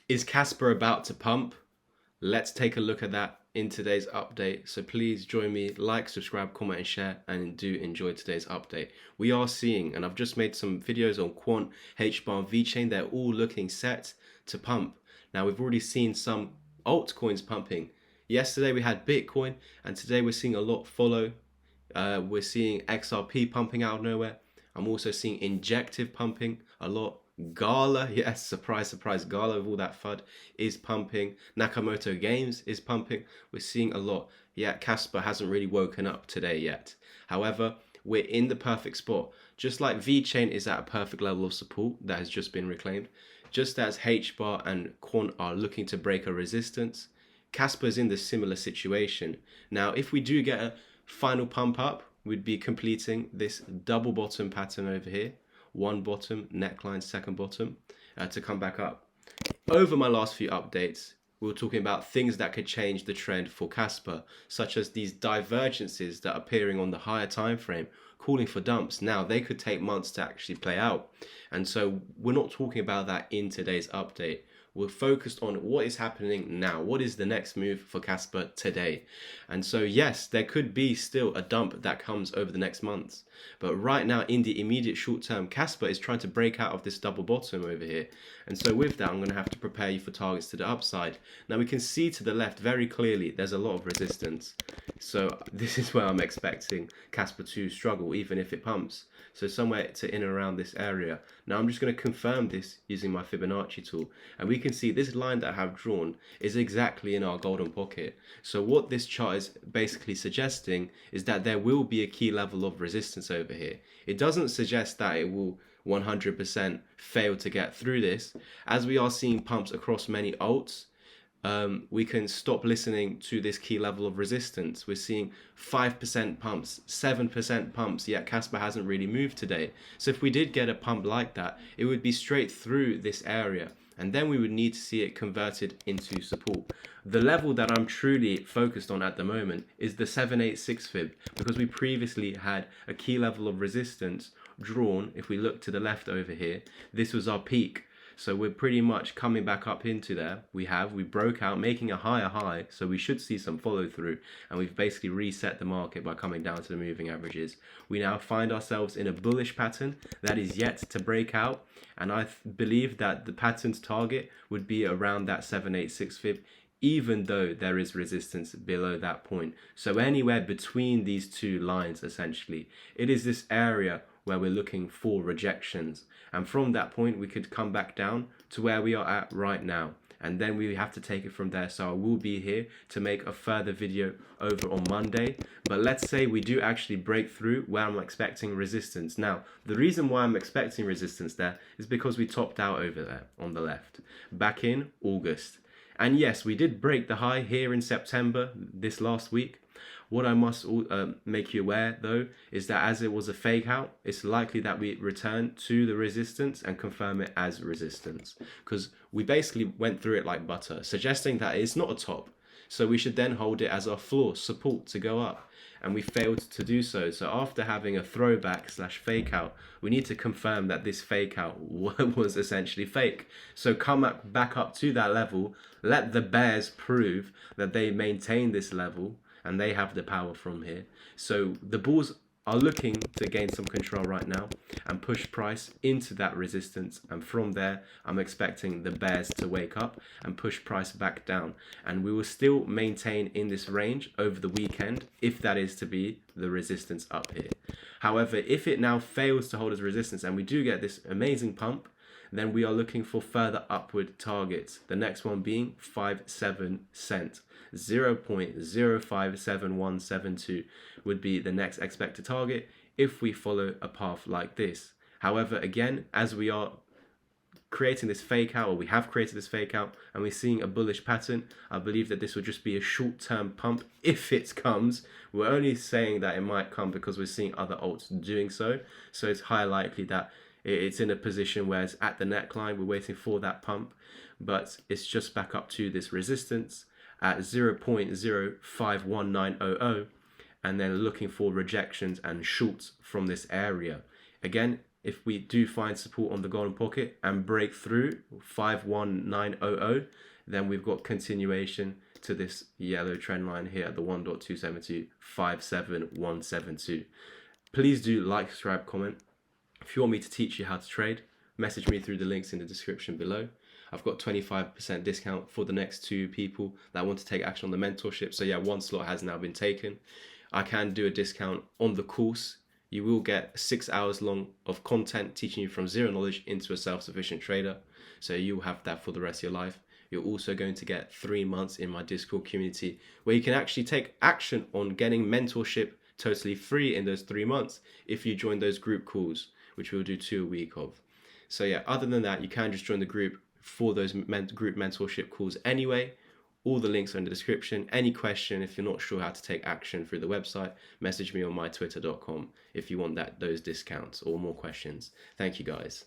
Is Casper about to pump? Let's take a look at that in today's update. So please join me, like, subscribe, comment, and share, and do enjoy today's update. We are seeing, and I've just made some videos on Quant, HBAR, VeChain. They're all looking set to pump. Now we've already seen some altcoins pumping. Yesterday we had Bitcoin, and today we're seeing a lot follow. We're seeing XRP pumping out of nowhere. I'm also seeing Injective pumping a lot. Gala, yes, surprise, surprise, Gala with all that FUD is pumping. Nakamoto Games is pumping. We're seeing a lot. Yeah, Kaspa hasn't really woken up today yet. However, we're in the perfect spot. Just like VeChain is at a perfect level of support that has just been reclaimed, just as HBAR and Quant are looking to break a resistance, Kaspa is in the similar situation. Now, if we do get a final pump up, we'd be completing this double bottom pattern over here. One bottom, neckline, second bottom, to come back up. Over my last few updates, we were talking about things that could change the trend for Kaspa, such as these divergences that are appearing on the higher time frame, calling for dumps. Now, they could take months to actually play out. And so we're not talking about that in today's update. We're focused on what is happening now. What is the next move for Kaspa today? And so, yes, there could be still a dump that comes over the next months. But right now, in the immediate short term, Kaspa is trying to break out of this double bottom over here. And so with that, I'm going to have to prepare you for targets to the upside. Now, we can see to the left very clearly there's a lot of resistance. So this is where I'm expecting Kaspa to struggle, even if it pumps. So somewhere to in and around this area. Now I'm just going to confirm this using my Fibonacci tool. And we can see this line that I have drawn is exactly in our golden pocket. So what this chart is basically suggesting is that there will be a key level of resistance over here. It doesn't suggest that it will 100% fail to get through this. As we are seeing pumps across many alts, we can stop listening to this key level of resistance. We're seeing 5% pumps, 7% pumps, yet Kaspa hasn't really moved today. So if we did get a pump like that, it would be straight through this area, and then we would need to see it converted into support. The level that I'm truly focused on at the moment is the 786 fib, because we previously had a key level of resistance drawn. If we look to the left over here, this was our peak. So we're pretty much coming back up into there. We broke out, making a higher high. So we should see some follow through. And we've basically reset the market by coming down to the moving averages. We now find ourselves in a bullish pattern that is yet to break out. And I believe that the pattern's target would be around that 786 fib, even though there is resistance below that point. So anywhere between these two lines, essentially, it is this area where we're looking for rejections. And from that point, we could come back down to where we are at right now. And then we have to take it from there. So I will be here to make a further video over on Monday. But let's say we do actually break through where I'm expecting resistance. Now, the reason why I'm expecting resistance there is because we topped out over there on the left back in August. And yes, we did break the high here in September this last week. What I must make you aware, though, is that as it was a fake out, it's likely that we return to the resistance and confirm it as resistance, because we basically went through it like butter, suggesting that it's not a top. So we should then hold it as our floor support to go up. And we failed to do so. So after having a throwback / fake out, we need to confirm that this fake out was essentially fake. So come back up to that level, let the bears prove that they maintain this level, and they have the power from here. So the bulls are looking to gain some control right now and push price into that resistance. And from there, I'm expecting the bears to wake up and push price back down. And we will still maintain in this range over the weekend, if that is to be the resistance up here. However, if it now fails to hold as resistance and we do get this amazing pump, then we are looking for further upward targets. The next one being 57 cent. 0.057172 would be the next expected target if we follow a path like this. However, again, as we are creating this fake out, or we have created this fake out, and we're seeing a bullish pattern, I believe that this will just be a short-term pump if it comes. We're only saying that it might come because we're seeing other alts doing so. So it's highly likely that it's in a position where it's at the neckline, we're waiting for that pump, but it's just back up to this resistance at 0.051900, and then looking for rejections and shorts from this area. Again, if we do find support on the golden pocket and break through 51900, then we've got continuation to this yellow trend line here at the 1.272 57172. Please do like, subscribe, comment. If you want me to teach you how to trade, message me through the links in the description below. I've got 25% discount for the next 2 people that want to take action on the mentorship. So yeah, 1 slot has now been taken. I can do a discount on the course. You will get 6 hours long of content teaching you from zero knowledge into a self-sufficient trader. So you'll have that for the rest of your life. You're also going to get 3 months in my Discord community where you can actually take action on getting mentorship totally free in those 3 months if you join those group calls, which we'll do 2 a week of. So yeah, other than that, you can just join the group for those group mentorship calls anyway. All the links are in the description. Any question, if you're not sure how to take action through the website, message me on mytwitter.com if you want those discounts or more questions. Thank you guys.